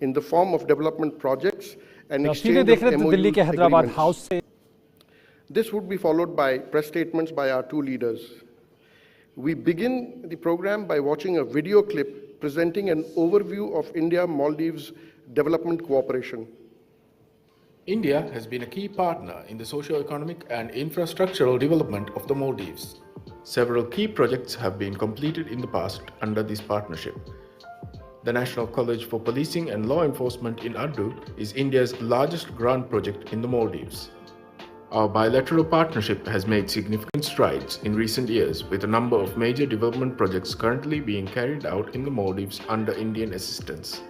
in the form of development projects and सीधे exchange देख of रहे थे दिल्ली MOUs के हैदराबाद agreements. हाउस से This would be followed by press statements by our two leaders. We begin the program by watching a video clip presenting an overview of India-Maldives development cooperation. India has been a key partner in the socio-economic and infrastructural development of the Maldives. Several key projects have been completed in the past under this partnership. The National College for Policing and Law Enforcement in Uddhav is India's largest grant project in the Maldives. Our bilateral partnership has made significant strides in recent years, with a number of major development projects currently being carried out in the Maldives under Indian assistance.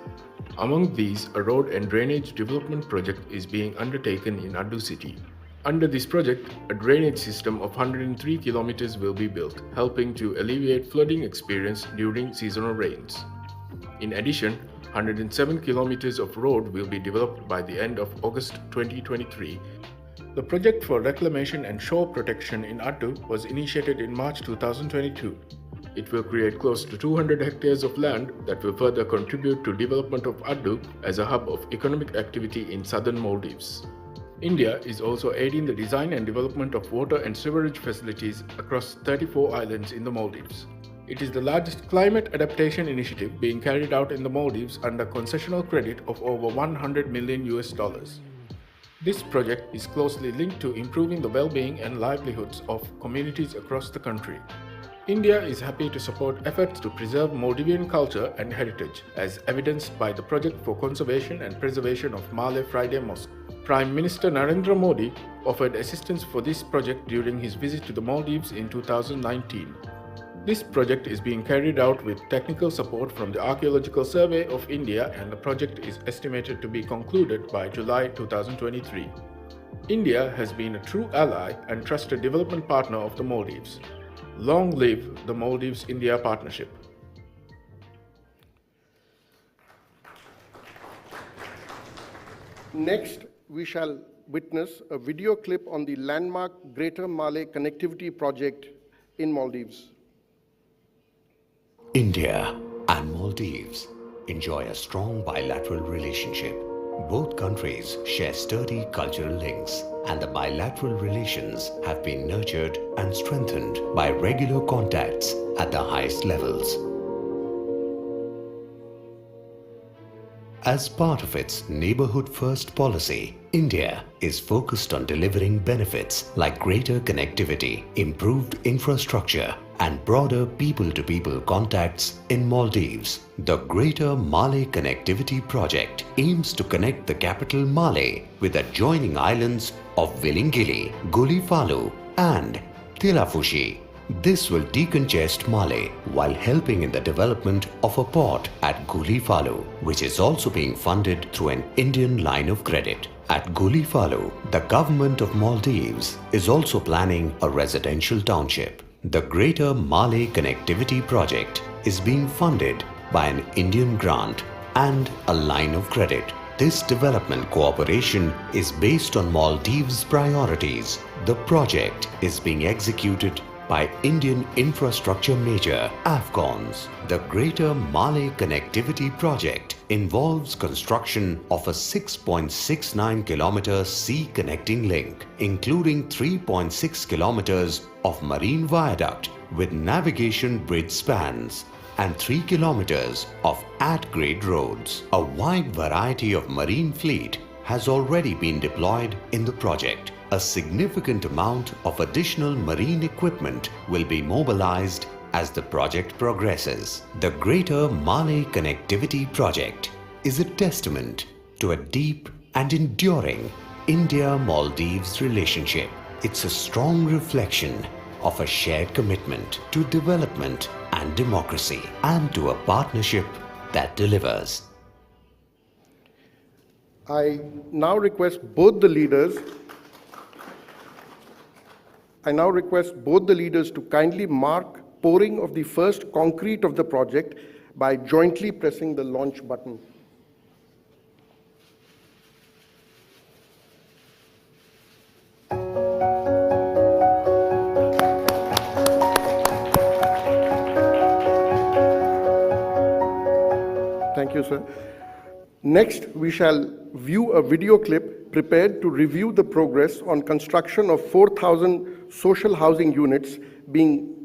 Among these, a road and drainage development project is being undertaken in Uddhav city. Under this project, a drainage system of 103 kilometers will be built, helping to alleviate flooding experience during seasonal rains. In addition, 107 kilometers of road will be developed by the end of August 2023. The project for reclamation and shore protection in Uddhav was initiated in March 2022. It will create close to 200 hectares of land that will further contribute to development of Uddhav as a hub of economic activity in southern Maldives. India is also aiding the design and development of water and sewerage facilities across 34 islands in the Maldives. It is the largest climate adaptation initiative being carried out in the Maldives under concessional credit of over $100 million. This project is closely linked to improving the well-being and livelihoods of communities across the country. India is happy to support efforts to preserve Maldivian culture and heritage, as evidenced by the Project for Conservation and Preservation of Malay Friday Mosque. Prime Minister Narendra Modi offered assistance for this project during his visit to the Maldives in 2019. This project is being carried out with technical support from the Archaeological Survey of India, and the project is estimated to be concluded by July 2023. India has been a true ally and trusted development partner of the Maldives. Long live the Maldives-India partnership. Next, we shall witness a video clip on the landmark Greater Malay Connectivity Project in Maldives. India and Maldives enjoy a strong bilateral relationship. Both countries share sturdy cultural links, and the bilateral relations have been nurtured and strengthened by regular contacts at the highest levels. As part of its Neighborhood First policy, India is focused on delivering benefits like greater connectivity, improved infrastructure, and broader people-to-people contacts in Maldives. The Greater Malay Connectivity Project aims to connect the capital Malé with adjoining islands of Vilingili, Gulifalu, and Tilafushi. This will decongest Malé while helping in the development of a port at Gulifalu, which is also being funded through an Indian line of credit. At Gulifalu, the government of Maldives is also planning a residential township. The Greater Malay Connectivity Project is being funded by an Indian grant and a line of credit. This development cooperation is based on Maldives' priorities. The project is being executed by Indian infrastructure major AFCONs. The Greater Malay Connectivity Project involves construction of a 6.69 kilometer sea connecting link, including 3.6 kilometers of marine viaduct with navigation bridge spans and 3 kilometers of at-grade roads. A wide variety of marine fleet has already been deployed in the project. A significant amount of additional marine equipment will be mobilized as the project progresses. The Greater Malay Connectivity Project is a testament to a deep and enduring India-Maldives relationship. It's a strong reflection of a shared commitment to development and democracy, and to a partnership that delivers. I now request both the leaders to kindly mark pouring of the first concrete of the project by jointly pressing the launch button. Thank you, sir. Next, we shall view a video clip prepared to review the progress on construction of 4,000 social housing units being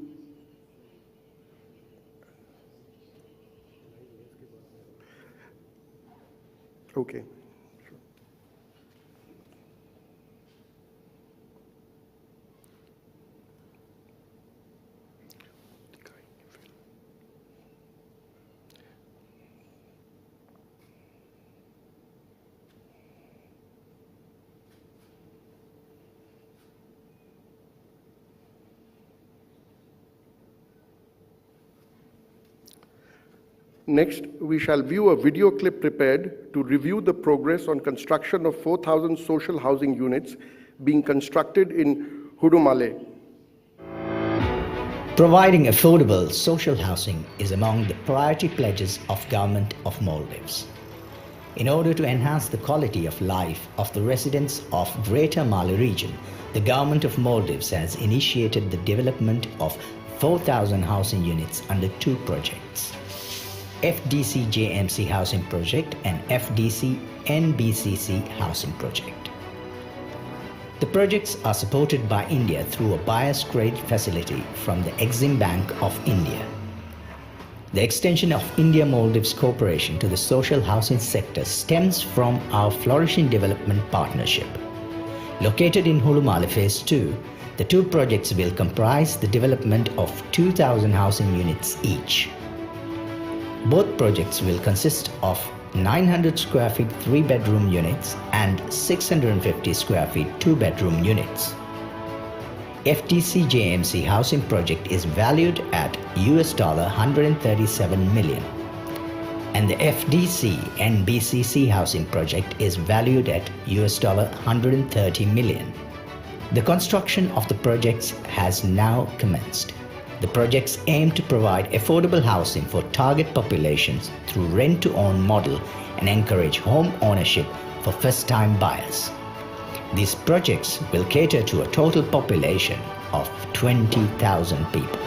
okay. Next, we shall view a video clip prepared to review the progress on construction of 4,000 social housing units being constructed in Hudumale. Providing affordable social housing is among the priority pledges of Government of Maldives. In order to enhance the quality of life of the residents of Greater Mali region, the Government of Maldives has initiated the development of 4,000 housing units under two projects: FDC JMC Housing Project and FDC NBCC Housing Project. The projects are supported by India through a bias credit facility from the Exim Bank of India. The extension of India-Maldives cooperation to the social housing sector stems from our flourishing development partnership. Located in Hudumale Phase 2, the two projects will comprise the development of 2,000 housing units each. Both projects will consist of 900 square feet 3-bedroom units and 650 square feet 2-bedroom units. FTC JMC housing project is valued at $137 million, and the FDC NBCC housing project is valued at $130 million. The construction of the projects has now commenced. The projects aim to provide affordable housing for target populations through rent-to-own model and encourage home ownership for first-time buyers. These projects will cater to a total population of 20,000 people.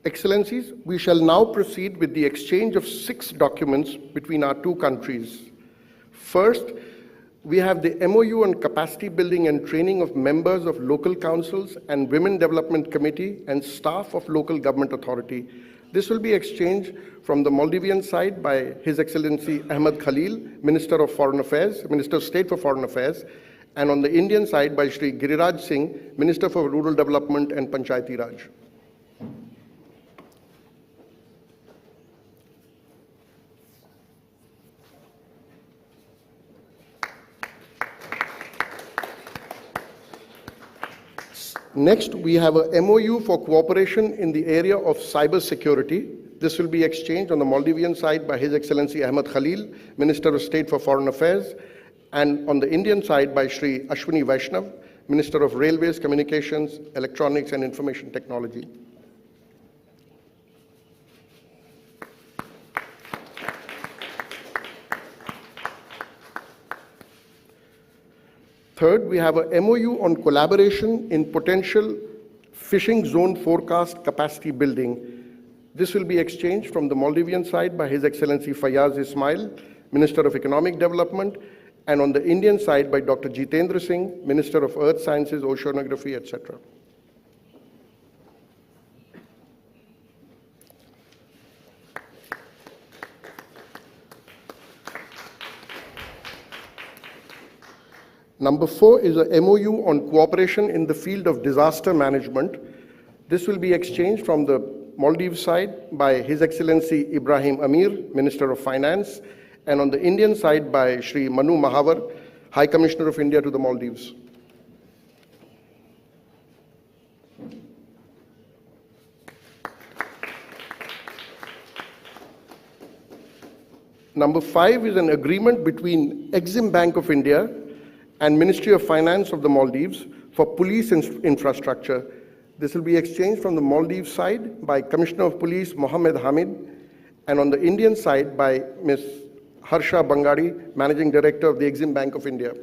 Excellencies, we shall now proceed with the exchange of 6 documents between our two countries. First, we have the MOU on capacity building and training of members of local councils and Women Development Committee and staff of local government authority. This will be exchanged from the Maldivian side by His Excellency Ahmed Khalil, Minister of Foreign Affairs, Minister of State for Foreign Affairs, and on the Indian side by Shri Giriraj Singh, Minister for Rural Development and Panchayati Raj. Next, we have a MOU for cooperation in the area of cyber security. This will be exchanged on the Maldivian side by His Excellency Ahmed Khalil, Minister of State for Foreign Affairs, and on the Indian side by Shri Ashwini Vaishnav, Minister of Railways, Communications, Electronics and Information Technology. Third, we have a MOU on collaboration in potential fishing zone forecast capacity building. This will be exchanged from the Maldivian side by His Excellency Fayaz Ismail, Minister of Economic Development, and on the Indian side by Dr. Jitendra Singh, Minister of Earth Sciences, Oceanography, etc. Number 4 is a MOU on cooperation in the field of disaster management. This will be exchanged from the Maldives side by His Excellency Ibrahim Amir, Minister of Finance, and on the Indian side by Shri Manu Mahavar, High Commissioner of India to the Maldives. Number 5 is an agreement between Exim Bank of India and Ministry of Finance of the Maldives for police infrastructure. This will be exchanged from the Maldives side by Commissioner of Police Mohammed Hamid, and on the Indian side by Ms. Harsha Bangadi, Managing Director of the Exim Bank of India.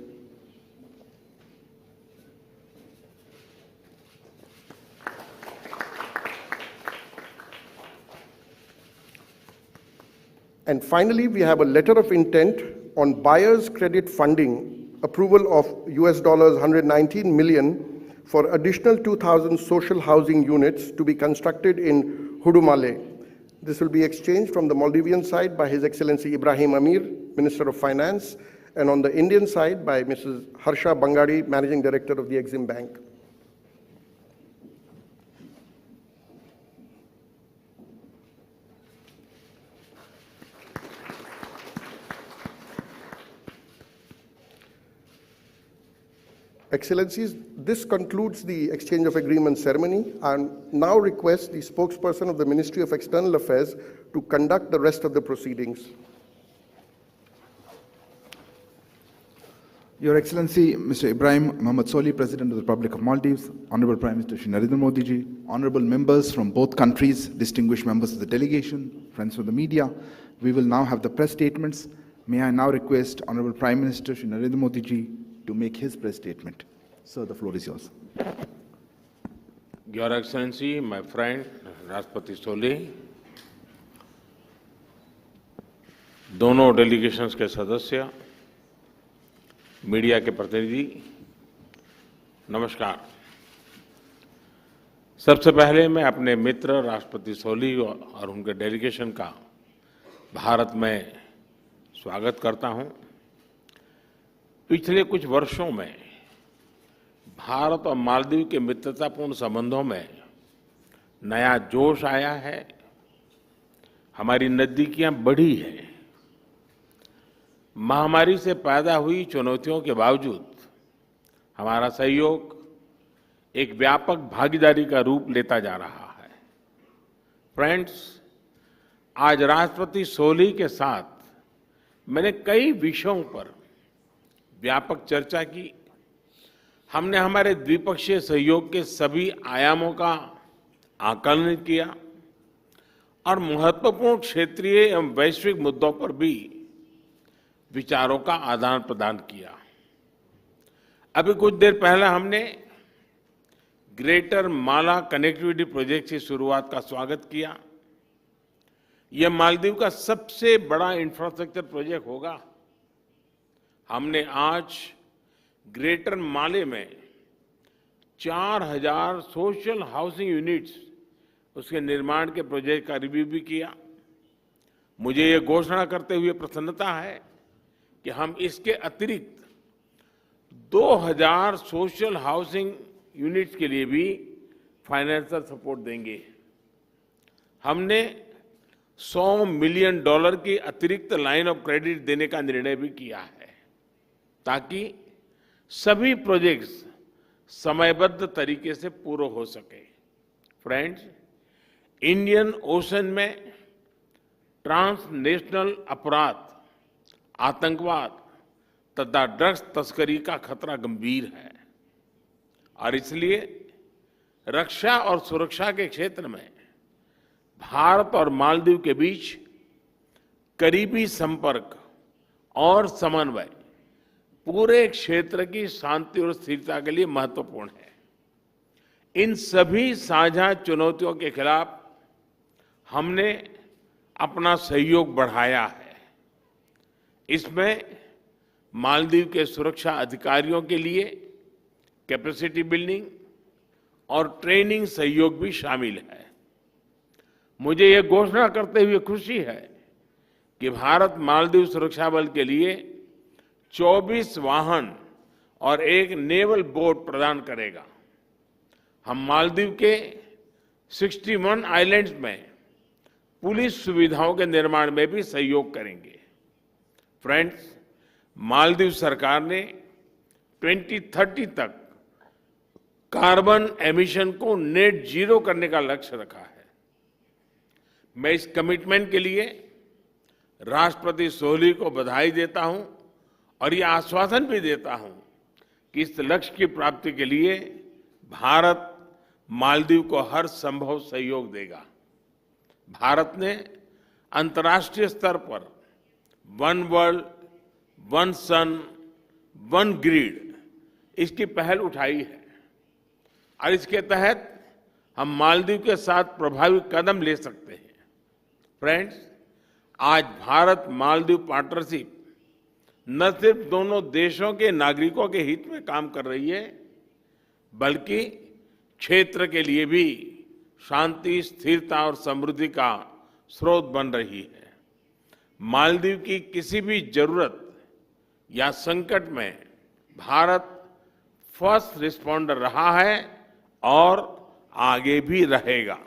And finally, we have a letter of intent on buyer's credit funding, approval of US dollars 119 million for additional 2,000 social housing units to be constructed in Hudumale. This will be exchanged from the Maldivian side by His Excellency Ibrahim Amir, Minister of Finance, and on the Indian side by Mrs. Harsha Bangadi, Managing Director of the Exim Bank. Excellencies, this concludes the exchange of agreement ceremony. I now request the spokesperson of the Ministry of External Affairs to conduct the rest of the proceedings. Your Excellency, Mr. Ibrahim Mohammed Solih, President of the Republic of Maldives, Honorable Prime Minister Shri Narendra Modi ji, honorable members from both countries, distinguished members of the delegation, friends from the media, we will now have the press statements. May I now request Honorable Prime Minister Shri Narendra Modi ji to make his press statement. Sir, the floor is yours. Your Excellency, my friend राष्ट्रपति सोली, दोनों delegations के सदस्य, media के प्रतिनिधि, नमस्कार। सबसे पहले मैं अपने मित्र राष्ट्रपति सोली और उनके डेलीगेशन का भारत में स्वागत करता हूं। पिछले कुछ वर्षों में भारत और मालदीव के मित्रतापूर्ण संबंधों में नया जोश आया है, हमारी नजदीकियां बढ़ी हैं। महामारी से पैदा हुई चुनौतियों के बावजूद हमारा सहयोग एक व्यापक भागीदारी का रूप लेता जा रहा है। फ्रेंड्स, आज राष्ट्रपति सोली के साथ मैंने कई विषयों पर व्यापक चर्चा की। हमने हमारे द्विपक्षीय सहयोग के सभी आयामों का आकलन किया और महत्वपूर्ण क्षेत्रीय एवं वैश्विक मुद्दों पर भी विचारों का आदान प्रदान किया। अभी कुछ देर पहले हमने ग्रेटर माला कनेक्टिविटी प्रोजेक्ट की शुरुआत का स्वागत किया। यह मालदीव का सबसे बड़ा इंफ्रास्ट्रक्चर प्रोजेक्ट होगा। हमने आज ग्रेटर माले में 4000 सोशल हाउसिंग यूनिट्स उसके निर्माण के प्रोजेक्ट का रिव्यू भी किया। मुझे ये घोषणा करते हुए प्रसन्नता है कि हम इसके अतिरिक्त 2000 सोशल हाउसिंग यूनिट्स के लिए भी फाइनेंशियल सपोर्ट देंगे। हमने $100 मिलियन की अतिरिक्त लाइन ऑफ क्रेडिट देने का निर्णय भी किया है ताकि सभी प्रोजेक्ट्स समयबद्ध तरीके से पूरे हो सके। फ्रेंड्स, इंडियन ओशन में ट्रांसनेशनल अपराध, आतंकवाद तथा ड्रग्स तस्करी का खतरा गंभीर है और इसलिए रक्षा और सुरक्षा के क्षेत्र में भारत और मालदीव के बीच करीबी संपर्क और समन्वय पूरे क्षेत्र की शांति और स्थिरता के लिए महत्वपूर्ण है। इन सभी साझा चुनौतियों के खिलाफ हमने अपना सहयोग बढ़ाया है। इसमें मालदीव के सुरक्षा अधिकारियों के लिए कैपेसिटी बिल्डिंग और ट्रेनिंग सहयोग भी शामिल है। मुझे ये घोषणा करते हुए खुशी है कि भारत मालदीव सुरक्षा बल के लिए 24 वाहन और एक नेवल बोट प्रदान करेगा। हम मालदीव के 61 आइलैंड्स में पुलिस सुविधाओं के निर्माण में भी सहयोग करेंगे। फ्रेंड्स, मालदीव सरकार ने 2030 तक कार्बन एमिशन को नेट जीरो करने का लक्ष्य रखा है। मैं इस कमिटमेंट के लिए राष्ट्रपति सोली को बधाई देता हूं और ये आश्वासन भी देता हूं कि इस लक्ष्य की प्राप्ति के लिए भारत मालदीव को हर संभव सहयोग देगा। भारत ने अंतर्राष्ट्रीय स्तर पर वन वर्ल्ड, वन सन, वन ग्रिड इसकी पहल उठाई है और इसके तहत हम मालदीव के साथ प्रभावी कदम ले सकते हैं। फ्रेंड्स, आज भारत मालदीव पार्टनरशिप न सिर्फ दोनों देशों के नागरिकों के हित में काम कर रही है, बल्कि क्षेत्र के लिए भी शांति, स्थिरता और समृद्धि का स्रोत बन रही है। मालदीव की किसी भी जरूरत या संकट में भारत फर्स्ट रिस्पॉन्डर रहा है और आगे भी रहेगा।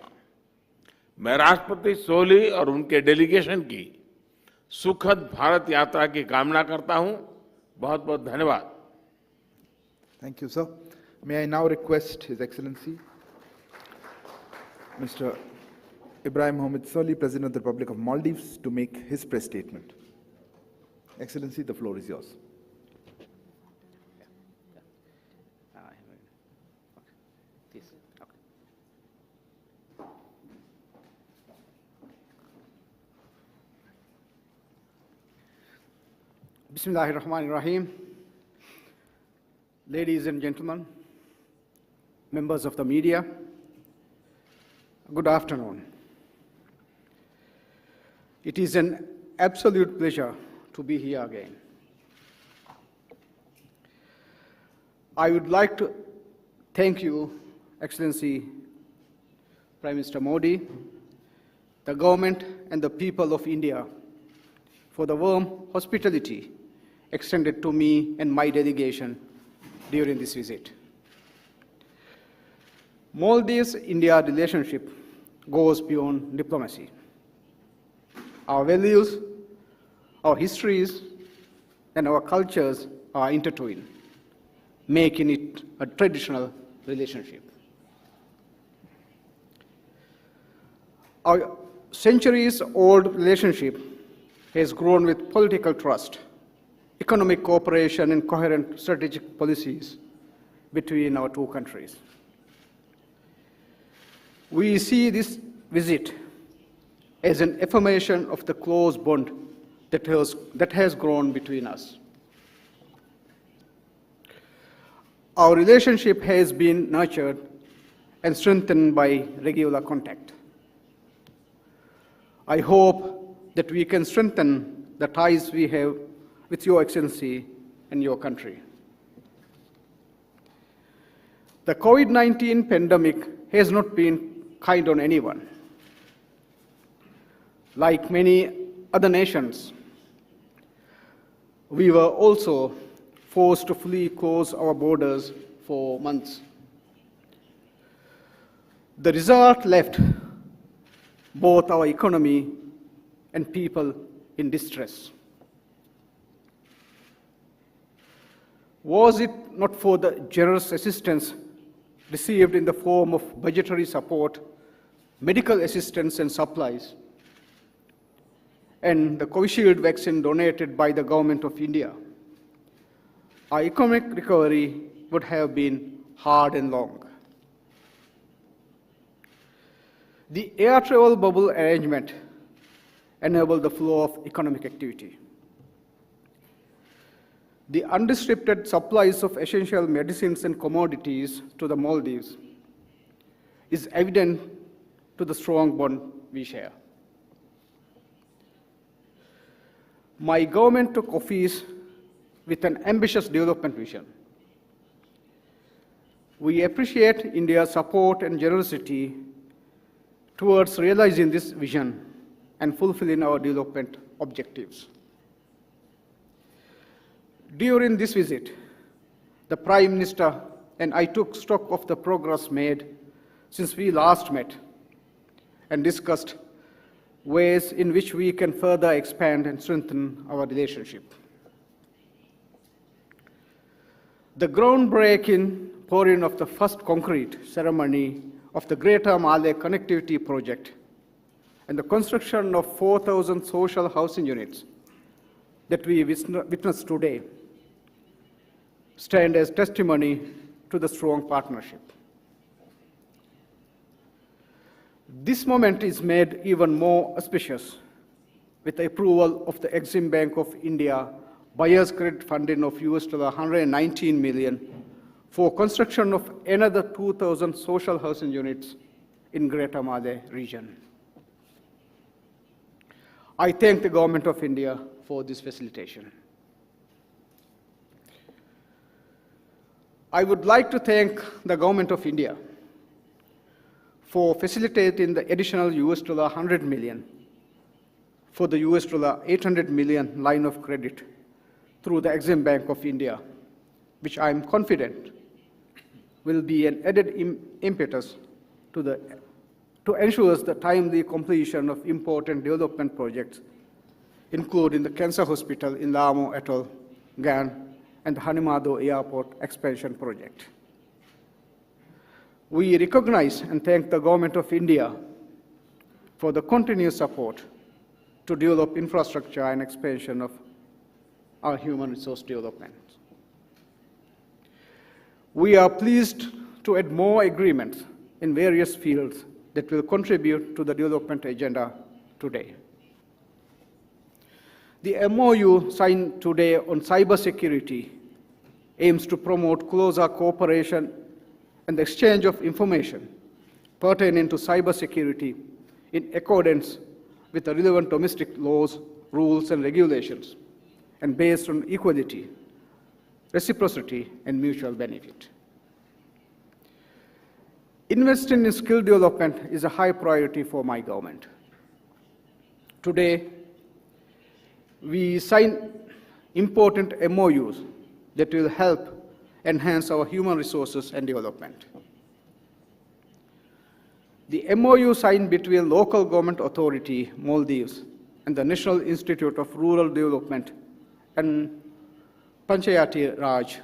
मैं राष्ट्रपति सोली और उनके डेलीगेशन की सुखद भारत यात्रा की कामना करता हूं। बहुत बहुत धन्यवाद। Thank you, sir. May I now request His Excellency, Mr. Ibrahim Mohammed Solih, President of the Republic of Maldives, to make his press statement. Excellency, the floor is yours. Bismillahirrahmanirrahim. Ladies and gentlemen, members of the media, good afternoon. It is an absolute pleasure to be here again. I would like to thank you, Excellency Prime Minister Modi, the government and the people of India for the warm hospitality extended to me and my delegation during this visit. Maldives-India relationship goes beyond diplomacy. Our values, our histories, and our cultures are intertwined, making it a traditional relationship. Our centuries-old relationship has grown with political trust, economic cooperation, and coherent strategic policies between our two countries. We see this visit as an affirmation of the close bond that has grown between us. Our relationship has been nurtured and strengthened by regular contact. I hope that we can strengthen the ties we have with Your Excellency and your country. The COVID-19 pandemic has not been kind on anyone. Like many other nations, we were also forced to fully close our borders for months. The result left both our economy and people in distress. Was it not for the generous assistance received in the form of budgetary support, medical assistance and supplies, and the Covishield vaccine donated by the Government of India, our economic recovery would have been hard and long. The air travel bubble arrangement enabled the flow of economic activity. The unrestricted supplies of essential medicines and commodities to the Maldives is evident to the strong bond we share. My government took office with an ambitious development vision. We appreciate India's support and generosity towards realizing this vision and fulfilling our development objectives. During this visit, the Prime Minister and I took stock of the progress made since we last met and discussed ways in which we can further expand and strengthen our relationship. The groundbreaking pouring of the first concrete ceremony of the Greater Malay Connectivity Project and the construction of 4,000 social housing units that we witnessed today stand as testimony to the strong partnership. This moment is made even more auspicious with the approval of the Exim Bank of India buyer's credit funding of $119 million for construction of another 2,000 social housing units in Greater Malay region. I thank the Government of India for this facilitation. I would like to thank the Government of India for facilitating the additional $100 million for the $800 million line of credit through the Exim Bank of India, which I am confident will be an added impetus to ensure the timely completion of important development projects, including the Cancer Hospital in Lamo Atoll, GAN, and the Hanimado Airport expansion project. We recognize and thank the Government of India for the continuous support to develop infrastructure and expansion of our human resource development. We are pleased to add more agreements in various fields that will contribute to the development agenda today. The MOU signed today on cybersecurity aims to promote closer cooperation and the exchange of information pertaining to cybersecurity in accordance with the relevant domestic laws, rules, and regulations, and based on equality, reciprocity, and mutual benefit. Investing in skill development is a high priority for my government. Today, we sign important MOUs that will help enhance our human resources and development. The MOU signed between local government authority, Maldives, and the National Institute of Rural Development and Panchayati Raj,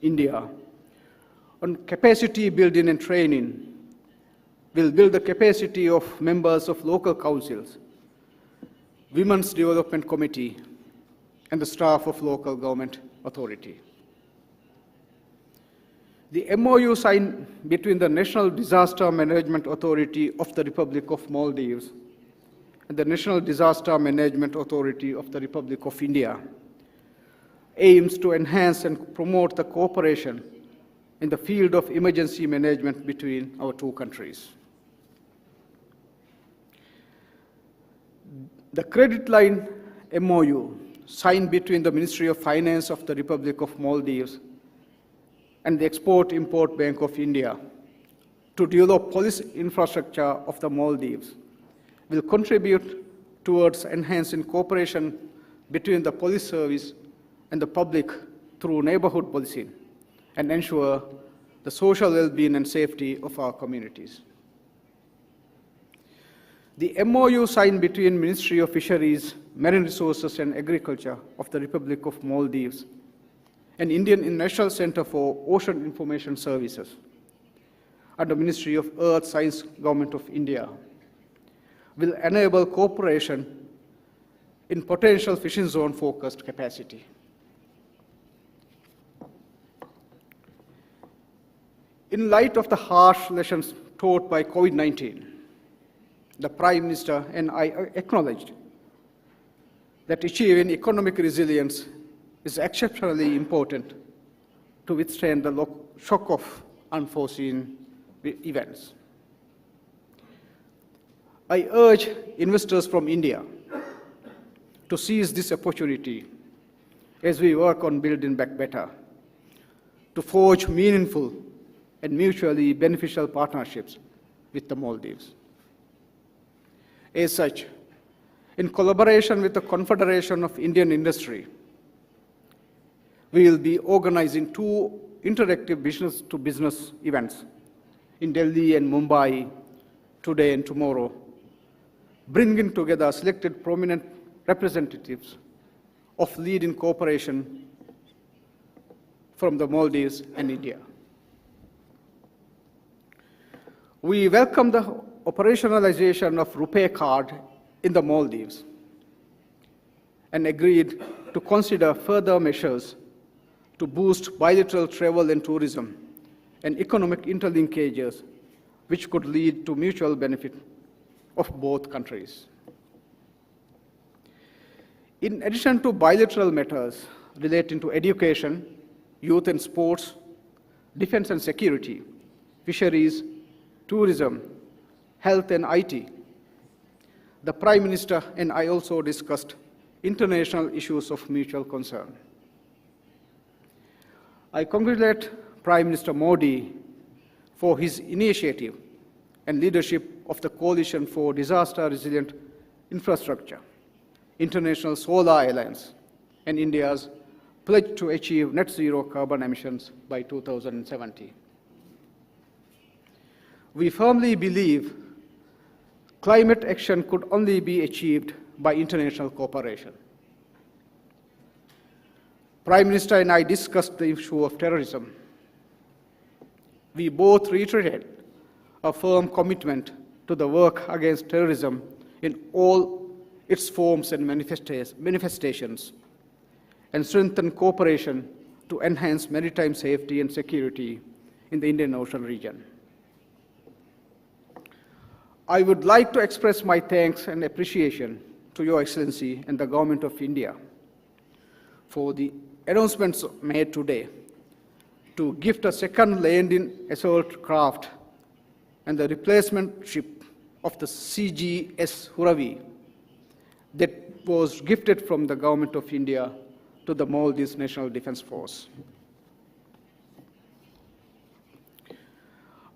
India, on capacity building and training will build the capacity of members of local councils, Women's Development Committee, and the staff of local government authority. The MOU signed between the National Disaster Management Authority of the Republic of Maldives and the National Disaster Management Authority of the Republic of India aims to enhance and promote the cooperation in the field of emergency management between our two countries. The credit line MOU signed between the Ministry of Finance of the Republic of Maldives and the Export-Import Bank of India to develop police infrastructure of the Maldives will contribute towards enhancing cooperation between the police service and the public through neighborhood policing and ensure the social well-being and safety of our communities. The MOU signed between Ministry of Fisheries, Marine Resources and Agriculture of the Republic of Maldives and Indian National Center for Ocean Information Services and the Ministry of Earth Science Government of India will enable cooperation in potential fishing zone focused capacity. In light of the harsh lessons taught by COVID-19, the Prime Minister and I acknowledged that achieving economic resilience is exceptionally important to withstand the shock of unforeseen events. I urge investors from India to seize this opportunity as we work on building back better, to forge meaningful and mutually beneficial partnerships with the Maldives. As such, in collaboration with the Confederation of Indian Industry, we will be organizing 2 interactive business-to-business events in Delhi and Mumbai today and tomorrow, bringing together selected prominent representatives of leading cooperation from the Maldives and India. We welcome the operationalization of RuPay card in the Maldives and agreed to consider further measures to boost bilateral travel and tourism and economic interlinkages, which could lead to mutual benefit of both countries. In addition to bilateral matters relating to education, youth and sports, defense and security, fisheries, tourism, health and IT, the Prime Minister and I also discussed international issues of mutual concern. I congratulate Prime Minister Modi for his initiative and leadership of the Coalition for Disaster Resilient Infrastructure, International Solar Alliance, and India's pledge to achieve net zero carbon emissions by 2070. We firmly believe climate action could only be achieved by international cooperation. Prime Minister and I discussed the issue of terrorism. We both reiterated a firm commitment to the work against terrorism in all its forms and manifestations, and strengthen cooperation to enhance maritime safety and security in the Indian Ocean region. I would like to express my thanks and appreciation to Your Excellency and the Government of India for the announcements made today to gift a second landing assault craft and the replacement ship of the CGS Huravi that was gifted from the Government of India to the Maldives National Defense Force.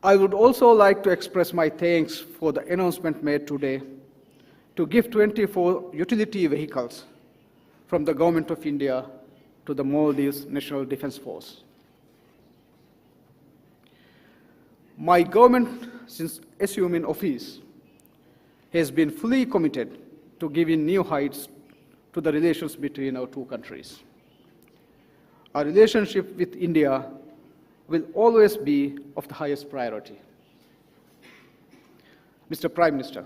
I would also like to express my thanks for the announcement made today to give 24 utility vehicles from the Government of India to the Maldives National Defense Force. My government, since assuming office, has been fully committed to giving new heights to the relations between our two countries. Our relationship with India will always be of the highest priority. Mr. Prime Minister,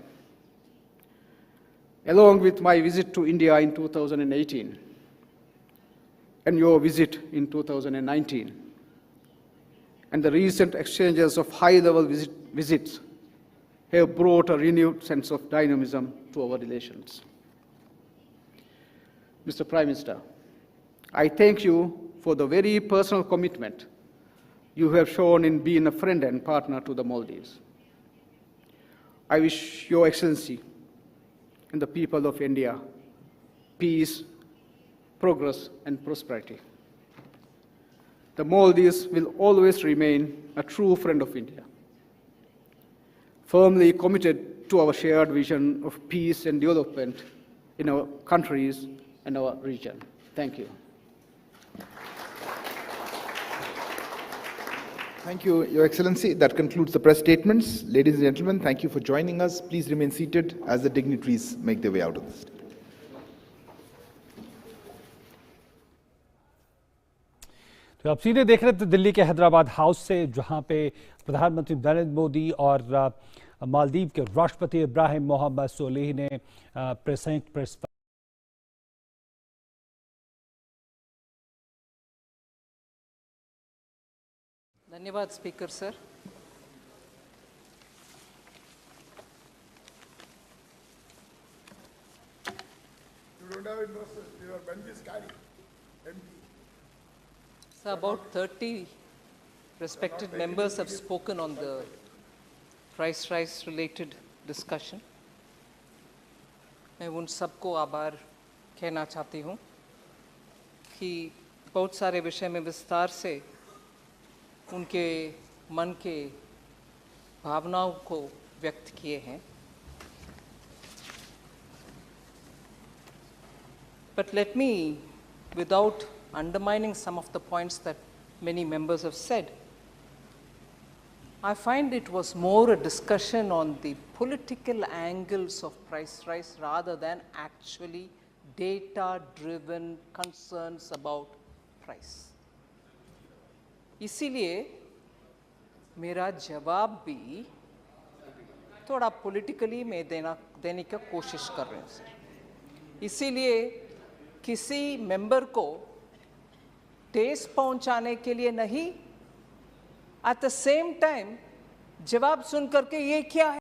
along with my visit to India in 2018 and your visit in 2019, and the recent exchanges of high-level visits have brought a renewed sense of dynamism to our relations. Mr. Prime Minister, I thank you for the very personal commitment you have shown in being a friend and partner to the Maldives. I wish Your Excellency and the people of India peace, progress, and prosperity. The Maldives will always remain a true friend of India, firmly committed to our shared vision of peace and development in our countries and our region. Thank you. Thank you, Your Excellency. That concludes the press statements. Ladies and gentlemen, thank you for joining us. Please remain seated as the dignitaries make their way out of the stage. तो आप सीधे देख रहे थे दिल्ली के Hyderabad house से, जहां पे प्रधानमंत्री नरेंद्र मोदी और मालदीव के राष्ट्रपति इब्राहिम मोहम्मद सोलिह ने संयुक्त प्रेस धन्यवाद speaker sir. So about 30 respected members have spoken on the price rise related discussion. मैं उन सबको आभार कहना चाहती हूँ कि बहुत सारे विषय में विस्तार से उनके मन के भावनाओं को व्यक्त किए हैं। But let me, without undermining some of the points that many members have said, I find it was more a discussion on the political angles of price rise rather than actually data-driven concerns about price. इसीलिए मेरा जवाब भी थोड़ा politically मैं देने की कोशिश कर रही हूँ सर। इसीलिए किसी मेंबर को ठेस पहुंचाने के लिए नहीं, एट द सेम टाइम जवाब सुन करके ये क्या है